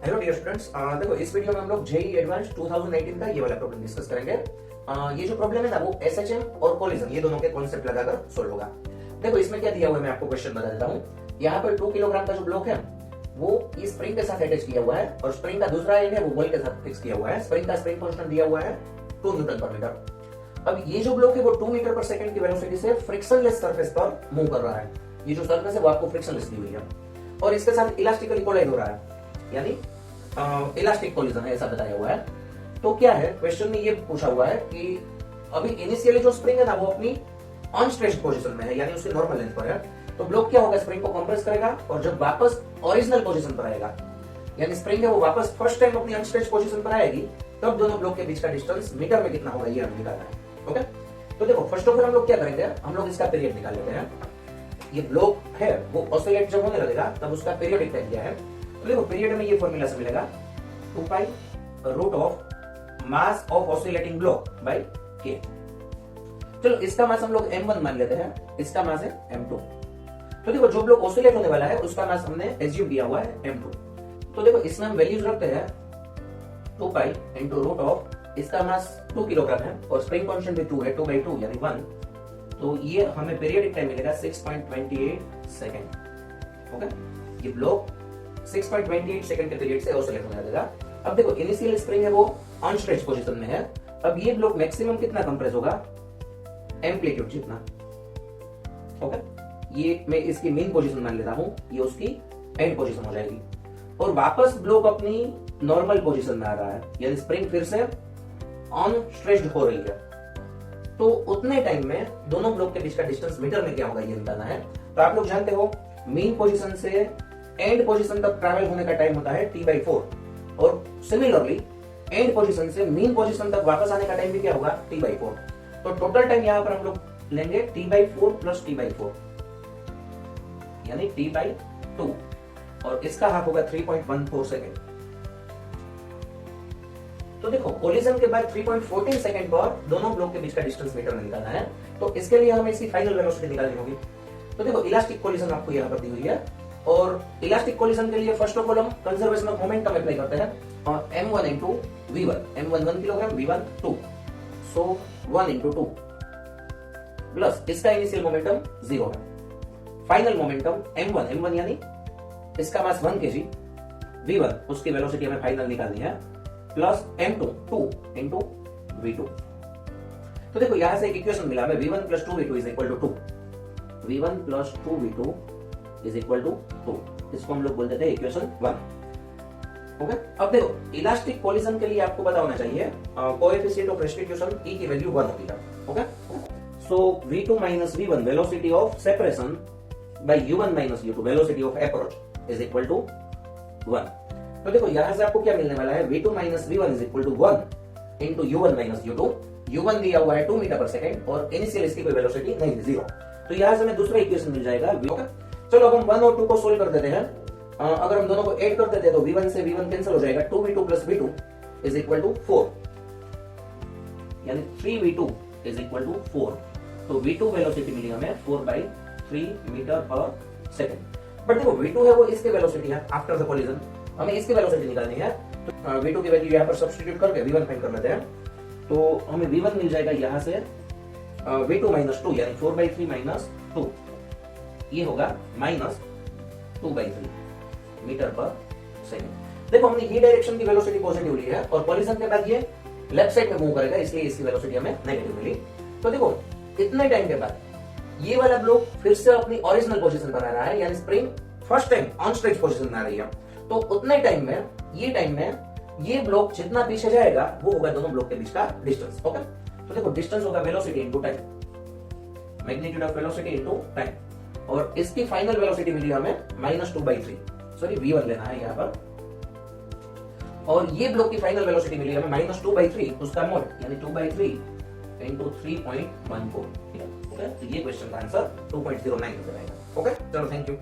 Hello dear students, देखो इस video में हम लोग जेईई एडवांस 2018 का ये वाला प्रॉब्लम डिस्कस करेंगे। ये जो प्रॉब्लम है ना वो एसएचएम और कोलिजन ये दोनों के कॉन्सेप्ट लगाकर सोल्व होगा। देखो इसमें क्या दिया हुआ है मैं आपको क्वेश्चन बता देता हूँ। यहाँ पर 2 किलोग्राम का जो ब्लॉक है वो इस स्प्रिंग के साथ अटैच किया हुआ है और स्प्रिंग का दूसरा एंड है वो बॉल के साथ फिक्स किया हुआ है। स्प्रिंग का स्प्रिंग कांस्टेंट दिया हुआ है 2 न्यूटन पर मीटर। अब ये जो ब्लॉक है वो 2 मीटर पर सेकंड की वेलोसिटी से फ्रिक्शनलेस सरफेस पर मूव कर रहा है। ये जो सरफेस है वो आपको फ्रिक्शनलेस दी हुई है और इसके साथ इलास्टिकली कोलाइड हो रहा है, यानी इलास्टिक कोलिजन है, ऐसा बताया हुआ है। तो क्या है, क्वेश्चन में ये पूछा हुआ है कि अभी इनिशियली जो स्प्रिंग है ना वो अपनी अनस्ट्रेच्ड पोजीशन में है, यानी उसकी नॉर्मल लेंथ पर है। तो ब्लॉक क्या होगा, स्प्रिंग को कंप्रेस करेगा और जब वापस ओरिजिनल पोजीशन पर आएगा, यानी स्प्रिंग है वो वापस फर्स्ट टाइम अपनी अनस्ट्रेच्ड पोजीशन पर आएगी, तब दोनों ब्लॉक के बीच का डिस्टेंस मीटर में कितना होगा ये हमें निकालना है। ओके, तो देखो फर्स्ट ऑफ ऑल हम लोग क्या करेंगे, हम लोग इसका पीरियड निकाल लेते हैं। ये ब्लॉक है वो ऑसिलेट जब होने लगेगा तब उसका पीरियडिक टाइम क्या है। तो देखो पीरियड में ये फॉर्मूला से मिलेगा 2 pi root of mass of oscillating block by k. चलो इसका मास हम लोग m1 मान लेते हैं, इसका मास है m2। तो देखो जो ब्लॉक ऑसिलेट होने वाला है उसका मास हमने एज्यूम किया हुआ है m2। तो देखो इसमें हम वैल्यूज रखते हैं 2 पाई इनटू रूट ऑफ, इसका मास 2 किलोग्राम है और स्प्रिंग कांस्टेंट भी 2 है, 2/2 यानी 1। तो ये हमें पीरियडिक टाइम मिलेगा 6.28 सेकंड। ओके, ये ब्लॉक 6.28 सेकंड के पीरियड से ऑसिलेट होने लगेगा। अब देखो इनिशियल स्प्रिंग है वो अनस्ट्रेच्ड पोजीशन में है। अब ये ब्लॉक मैक्सिमम कितना कंप्रेस होगा, एम्पलीट्यूड जितना। ओके, ये मैं इसकी मेन पोजीशन मान लेता हूं, ये उसकी एंड पोजीशन हो जाएगी और वापस ब्लॉक अपनी नॉर्मल पोजीशन में आ रहा है, यानी स्प्रिंग फिर से अनस्ट्रेच्ड हो रही है। तो उतने टाइम में दोनों ब्लॉक के बीच का डिस्टेंस मीटर में क्या होगा ये निकालना है। तो आप लोग जानते हो मेन पोजीशन से एंड पोजीशन तक ट्रैवल होने का टाइम होता है t/4 और सिमिलरली एंड पोजीशन से मेन पोजीशन तक वापस आने का टाइम भी क्या होगा, t/4। तो टोटल टाइम यहां पर हम लोग लेंगे t/4 प्लस t/4 यानी t/2 और इसका हाफ होगा 3.14 सेकेंड। तो देखो कोलिजन के बाद 3.14 सेकंड पर दोनों ब्लॉक के बीच का डिस्टेंस मीटर में निकालना है। तो इसके लिए हमें इसकी फाइनल वेलोसिटी निकालनी होगी। तो देखो इलास्टिक कोलिजन आपको यहाँ पर दी हुई है और इलास्टिक कोलिजन के लिए फर्स्ट ऑफ ऑल हम कंजर्वेशन ऑफ मोमेंटम अप्लाई करते हैं और m1 into v1, m1 1 kilogram, v1 2, सो 1 into 2 प्लस इसका इनिशियल मोमेंटम 0 है। फाइनल मोमेंटम m1 यानी इसका मास 1 kg, v1 उसकी वेलोसिटी हमें फाइनल निकालनी है, प्लस m2 2 into v2। तो देखो यहां से एक इक्वेशन मिला हमें, v1 plus 2v2 is equal to 2, v1 plus 2v2 is equal to 2। इसको हम लोग बोल देते हैं इक्वेशन 1। ओके, अब देखो इलास्टिक कोलिजन के लिए आपको पता होना चाहिए कोएफिशिएंट ऑफ रेस्टिट्यूशन E की वैल्यू 1 होती है। Okay, so v2 minus v1 velocity of separation by u1 minus u2 velocity of approach is equal to 1। तो देखो यहां से आपको क्या मिलने वाला है, v2 minus v1 is equal to 1 into u1 minus u2। u1 दिया हुआ है 2 मीटर पर सेकंड और इनिशियल इसकी कोई वेलोसिटी नहीं है, 0। तो यहां से हमें दूसरा इक्वेशन मिल जाएगा। ओके, चलो अब हम 1 और 2 को सोल्व कर देते हैं। अगर हम दोनों को ऐड कर देते हैं तो v1 से v1 कैंसिल हो जाएगा, 2v2 plus v2 is equal to 4, यानी 3v2 is equal to 4। तो v2 वेलोसिटी मिली हमें 4/3 मीटर पर सेकंड। बट देखो v2 है वो इसकी वेलोसिटी है आफ्टर द कोलिजन, हमें इसकी वेलोसिटी निकालनी है। तो v2 की वैल्यू यहाँ पर सब्स्टिट्यूट करके v1 फाइंड कर लेते हैं। तो हमें v1 मिल जाएगा यहाँ से v2 minus 2 यानी 4/3 minus 2, ये होगा -2/3 मीटर पर सेकंड। देखो हमने ये डायरेक्शन की वेलोसिटी पॉजिटिव ली है और कोलिजन के बाद ये लेफ्ट साइड में मूव करेगा, इसलिए इसकी वेलोसिटी हमें नेगेटिव मिली। तो देखो इतने टाइम के बाद ये वाला ब्लॉक फिर से अपनी ओरिजिनल पोजीशन पर आ रहा है, यानी spring first time unstretched position में आ रही है। तो उतने टाइम में ये ब्लॉक जितना पीछे जाएगा वो होगा दोनों ब्लॉक के बीच का डिस्टेंस। ओके, तो देखो डिस्टेंस होगा velocity into time, magnitude of velocity into time और इसकी फाइनल वेलोसिटी मिली हमें -2/3, सॉरी v1 लेना है यहाँ पर, और ये ब्लॉक की फाइनल वेलोसिटी मिली हमें -2/3 उसका मोड यानी 2/3 into 3.14। ओके, तो ये क्वेश्चन का आंसर 2.09 हो जाएगा। ओके, चलो थैंक यू।